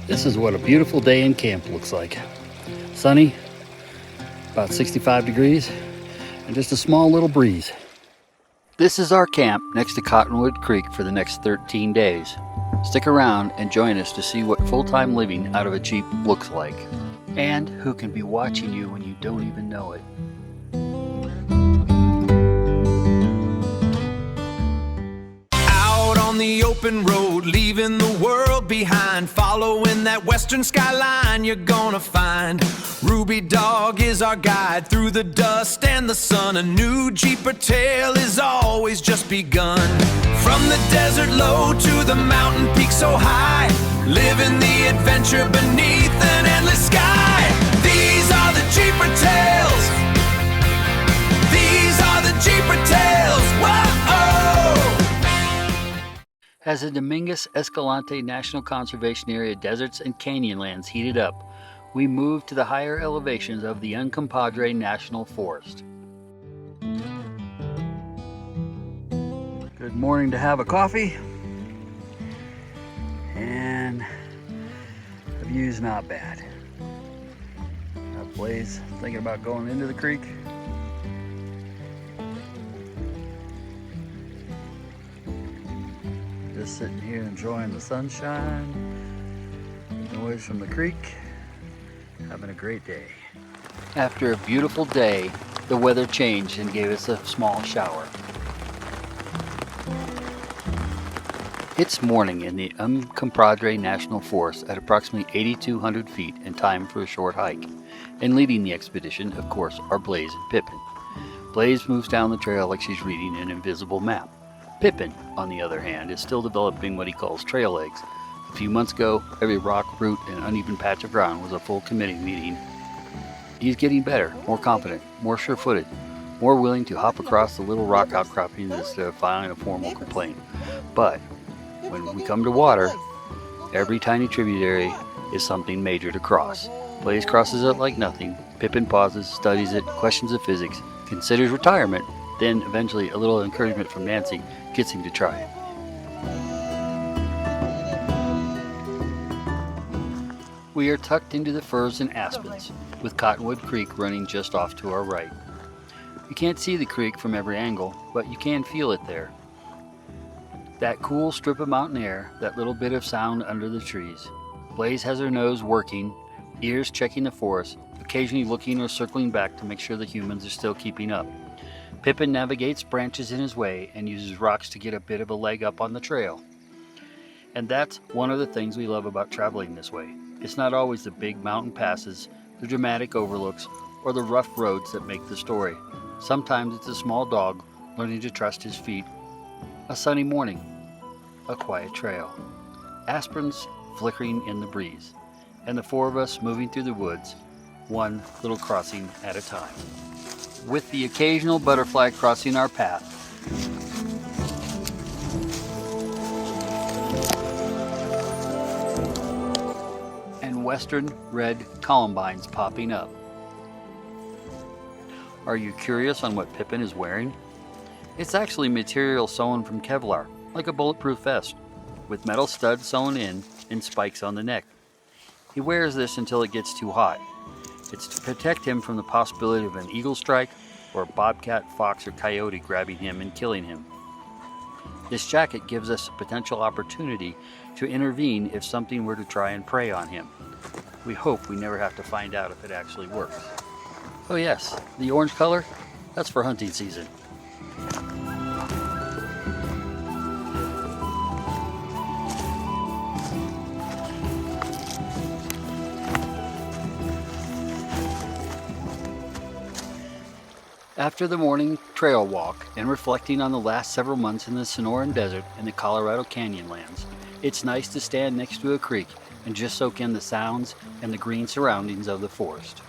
This is what a beautiful day in camp looks like. Sunny, about 65 degrees, and just a small little breeze. This is our camp next to Cottonwood Creek for the next 13 days. Stick around and join us to see what full-time living out of a Jeep looks like, and who can be watching you when you don't even know it. The open road, leaving the world behind, following that western skyline, you're gonna find Rubi-Dog is our guide through the dust and the sun. A new JeeperTales is always just begun. From the desert low to the mountain peak so high, living the adventure beneath an endless sky. These are the JeeperTales. These are the JeeperTales. Whoa! As the Dominguez-Escalante National Conservation Area deserts and canyonlands heated up, we moved to the higher elevations of the Uncompahgre National Forest. Good morning to have a coffee, and the view's not bad. Got Blaze thinking about going into the creek. Just sitting here enjoying the sunshine, the noise from the creek, having a great day. After a beautiful day, the weather changed and gave us a small shower. It's morning in the Uncompahgre National Forest at approximately 8,200 feet and time for a short hike. And leading the expedition, of course, are Blaze and Pipin. Blaze moves down the trail like she's reading an invisible map. Pipin, on the other hand, is still developing what he calls trail legs. A few months ago, every rock, root, and uneven patch of ground was a full committee meeting. He's getting better, more confident, more sure-footed, more willing to hop across the little rock outcroppings instead of filing a formal complaint. But when we come to water, every tiny tributary is something major to cross. Blaze crosses it like nothing. Pipin pauses, studies it, questions the physics, considers retirement, then eventually a little encouragement from Nancy gets him to try it. We are tucked into the firs and aspens, with Cottonwood Creek running just off to our right. You can't see the creek from every angle, but you can feel it there. That cool strip of mountain air, that little bit of sound under the trees. Blaze has her nose working, ears checking the forest, occasionally looking or circling back to make sure the humans are still keeping up. Pipin navigates branches in his way and uses rocks to get a bit of a leg up on the trail. And that's one of the things we love about traveling this way. It's not always the big mountain passes, the dramatic overlooks, or the rough roads that make the story. Sometimes it's a small dog learning to trust his feet, a sunny morning, a quiet trail, aspens flickering in the breeze, and the four of us moving through the woods, one little crossing at a time, with the occasional butterfly crossing our path. And western red columbines popping up. Are you curious on what Pipin is wearing? It's actually material sewn from Kevlar, like a bulletproof vest, with metal studs sewn in and spikes on the neck. He wears this until it gets too hot. It's to protect him from the possibility of an eagle strike or a bobcat, fox, or coyote grabbing him and killing him. This jacket gives us a potential opportunity to intervene if something were to try and prey on him. We hope we never have to find out if it actually works. Oh yes, the orange color, that's for hunting season. After the morning trail walk and reflecting on the last several months in the Sonoran Desert and the Colorado Canyonlands, it's nice to stand next to a creek and just soak in the sounds and the green surroundings of the forest.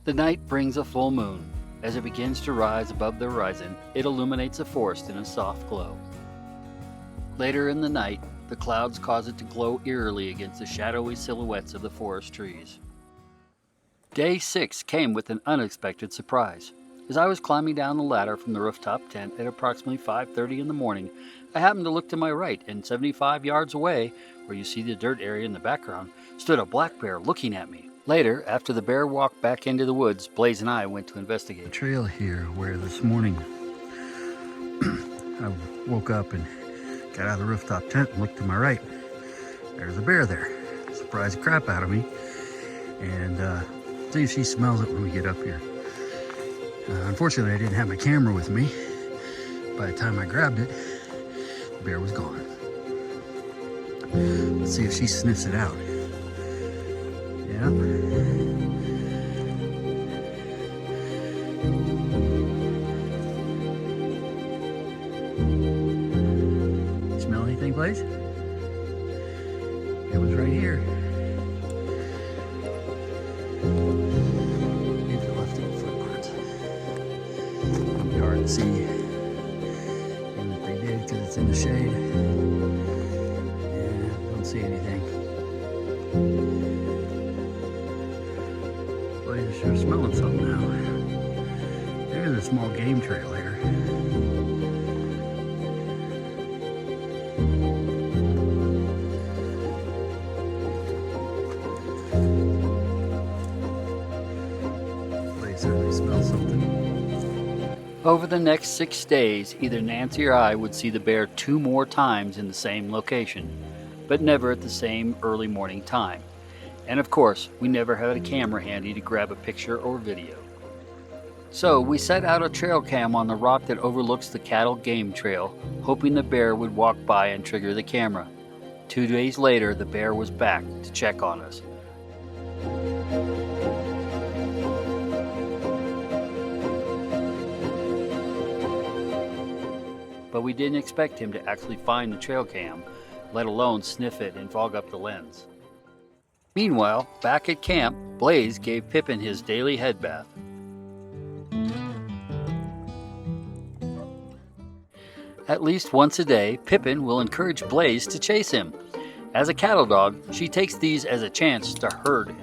The night brings a full moon. As it begins to rise above the horizon, it illuminates the forest in a soft glow. Later in the night, the clouds cause it to glow eerily against the shadowy silhouettes of the forest trees. Day 6 came with an unexpected surprise. As I was climbing down the ladder from the rooftop tent at approximately 5:30 in the morning, I happened to look to my right, and 75 yards away, where you see the dirt area in the background, stood a black bear looking at me. Later, after the bear walked back into the woods, Blaze and I went to investigate. Trail here where this morning I woke up and got out of the rooftop tent and looked to my right. There's a bear there. Surprised the crap out of me. And see if she smells it when we get up here. Unfortunately, I didn't have my camera with me. By the time I grabbed it, the bear was gone. Let's see if she sniffs it out. Yeah. Smell anything, Blaze? It was right here. Maybe left in footprints. It'll be hard to see. Even if they did, because it's in the shade. Yeah, don't see anything. Blaze is sure smelling something now. There's a small game trail here. Over the next 6 days, either Nancy or I would see the bear 2 more times in the same location, but never at the same early morning time. And of course, we never had a camera handy to grab a picture or video. So we set out a trail cam on the rock that overlooks the cattle game trail, hoping the bear would walk by and trigger the camera. 2 days later, the bear was back to check on us. But we didn't expect him to actually find the trail cam, let alone sniff it and fog up the lens. Meanwhile, back at camp, Blaze gave Pipin his daily head bath. At least once a day, Pipin will encourage Blaze to chase him. As a cattle dog, she takes these as a chance to herd him.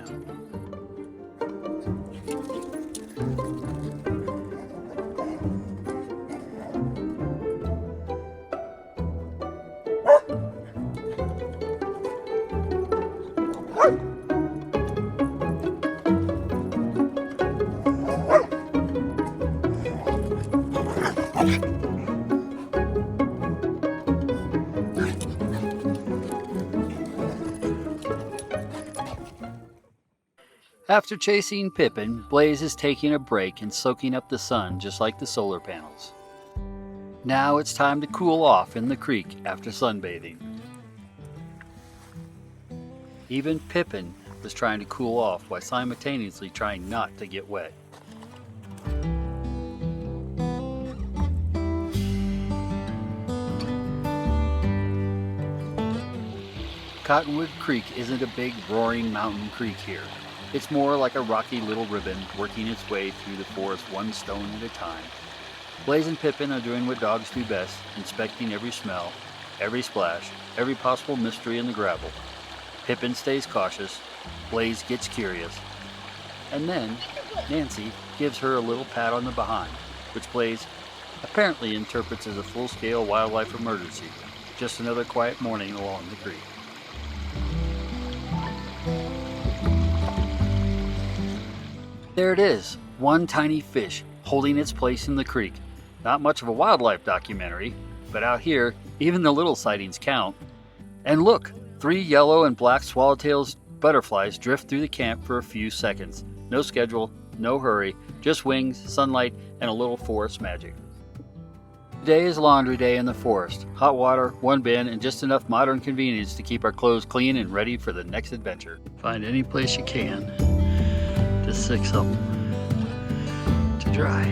After chasing Pipin, Blaze is taking a break and soaking up the sun just like the solar panels. Now it's time to cool off in the creek after sunbathing. Even Pipin was trying to cool off while simultaneously trying not to get wet. Cottonwood Creek isn't a big roaring mountain creek here. It's more like a rocky little ribbon working its way through the forest one stone at a time. Blaze and Pipin are doing what dogs do best, inspecting every smell, every splash, every possible mystery in the gravel. Pipin stays cautious, Blaze gets curious, and then Nancy gives her a little pat on the behind, which Blaze apparently interprets as a full-scale wildlife emergency. Just another quiet morning along the creek. There it is, one tiny fish holding its place in the creek. Not much of a wildlife documentary, but out here, even the little sightings count. And look, 3 yellow and black swallowtail butterflies drift through the camp for a few seconds. No schedule, no hurry, just wings, sunlight, and a little forest magic. Today is laundry day in the forest. Hot water, 1 bin, and just enough modern convenience to keep our clothes clean and ready for the next adventure. Find any place you can to stick something to dry.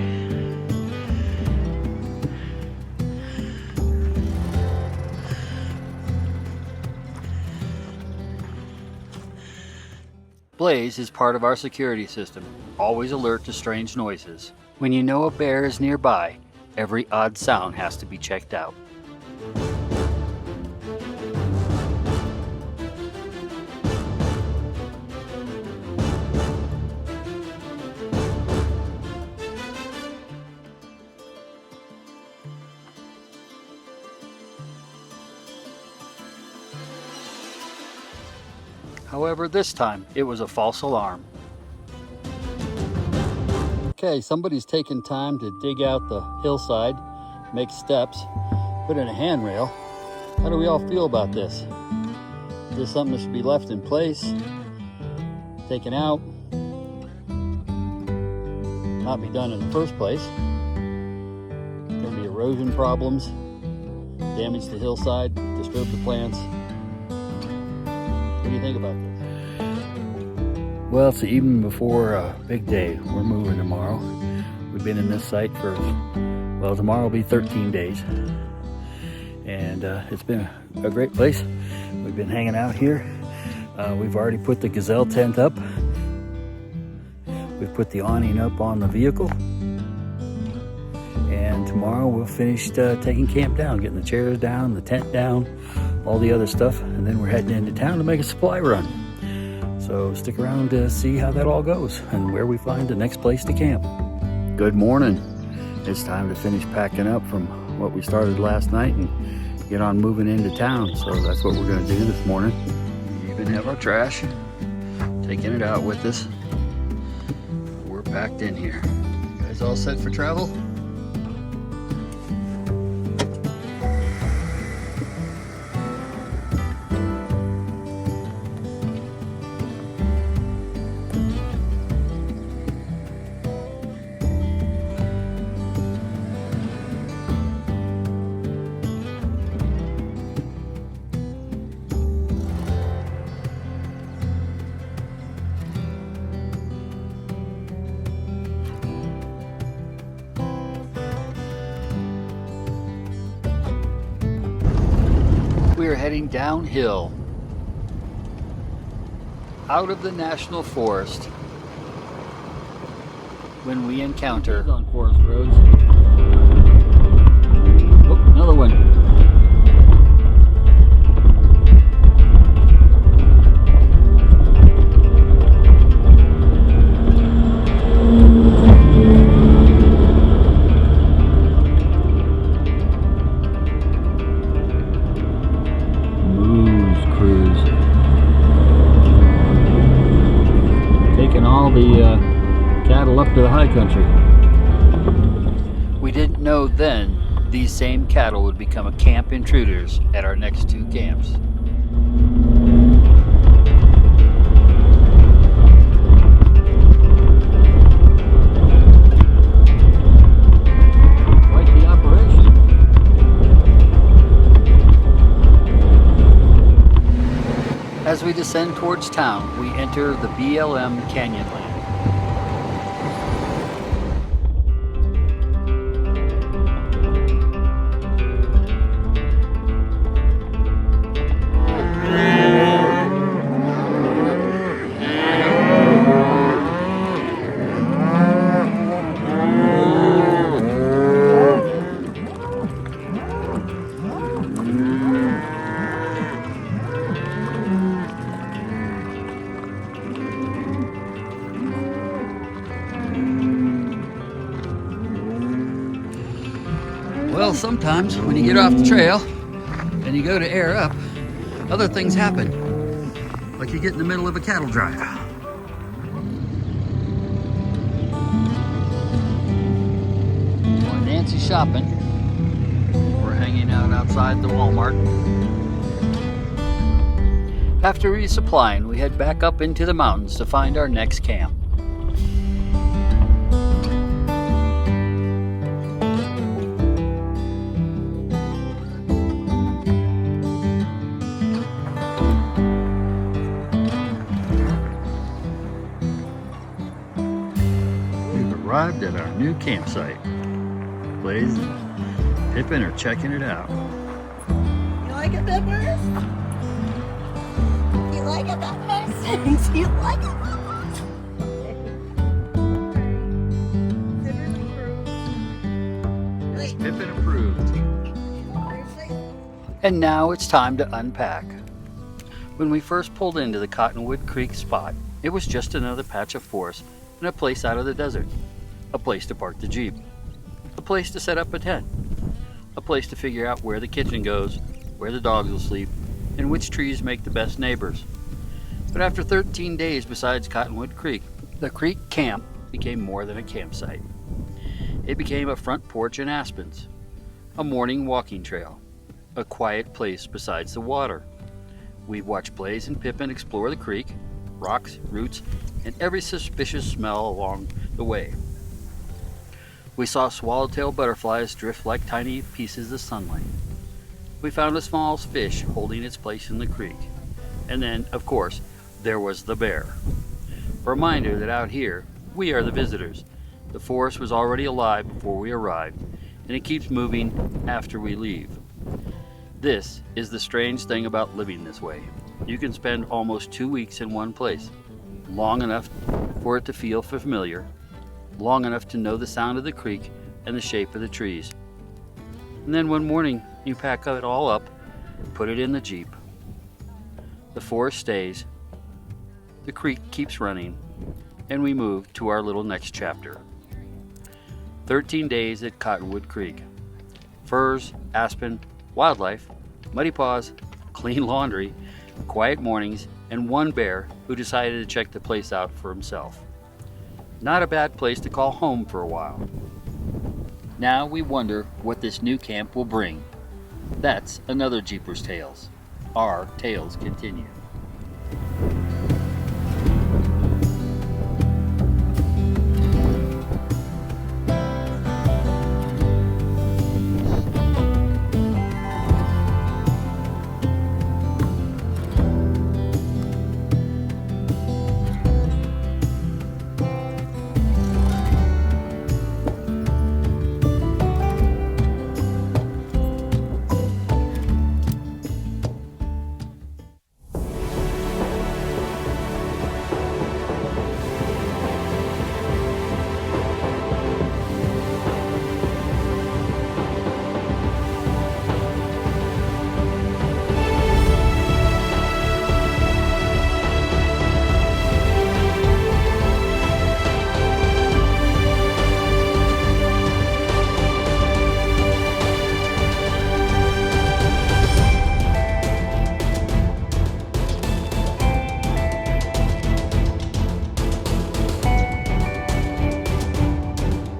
Blaze is part of our security system, always alert to strange noises. When you know a bear is nearby, every odd sound has to be checked out. However, this time it was a false alarm. Okay, somebody's taken time to dig out the hillside, make steps, put in a handrail. How do we all feel about this? Is this something that should be left in place, taken out, not be done in the first place? There can be erosion problems, damage to hillside, disturb the plants. What do you think about this? Well, it's the evening before a big day. We're moving tomorrow. We've been in this site for, well, tomorrow will be 13 days. And it's been a great place. We've been hanging out here. We've already put the gazelle tent up. We've put the awning up on the vehicle. And tomorrow we'll finish taking camp down, getting the chairs down, the tent down, all the other stuff. And then we're heading into town to make a supply run. So stick around to see how that all goes and where we find the next place to camp. Good morning. It's time to finish packing up from what we started last night and get on moving into town. So that's what we're going to do this morning. We even have our trash, taking it out with us. We're packed in here. You guys all set for travel? We are heading downhill out of the National Forest when we encounter on forest roads. Oh, another one. The cattle up to the high country. We didn't know then these same cattle would become camp intruders at our next two camps. Quite the operation. As we descend towards town, we enter the BLM Canyonland. Well, sometimes when you get off the trail and you go to air up, other things happen. Like you get in the middle of a cattle drive. While Nancy's shopping, we're hanging out outside the Walmart. After resupplying, we head back up into the mountains to find our next camp. Arrived at our new campsite. Blaze and Pipin are checking it out. You like it, Peppers? You like it, Peppers? Do you like it, Peppers? Yes, Pipin approved. And now it's time to unpack. When we first pulled into the Cottonwood Creek spot, it was just another patch of forest and a place out of the desert. A place to park the Jeep, a place to set up a tent, a place to figure out where the kitchen goes, where the dogs will sleep, and which trees make the best neighbors. But after 13 days beside Cottonwood Creek, the creek camp became more than a campsite. It became a front porch in aspens, a morning walking trail, a quiet place besides the water. We'd watch Blaze and Pipin explore the creek, rocks, roots, and every suspicious smell along the way. We saw swallowtail butterflies drift like tiny pieces of sunlight. We found a small fish holding its place in the creek. And then, of course, there was the bear. A reminder that out here, we are the visitors. The forest was already alive before we arrived, and it keeps moving after we leave. This is the strange thing about living this way. You can spend almost 2 weeks in one place, long enough for it to feel familiar, long enough to know the sound of the creek and the shape of the trees. And then one morning, you pack it all up, put it in the Jeep. The forest stays, the creek keeps running, and we move to our little next chapter. 13 days at Cottonwood Creek. Firs, aspen, wildlife, muddy paws, clean laundry, quiet mornings, and one bear who decided to check the place out for himself. Not a bad place to call home for a while. Now we wonder what this new camp will bring. That's another Jeepers Tales. Our tales continue.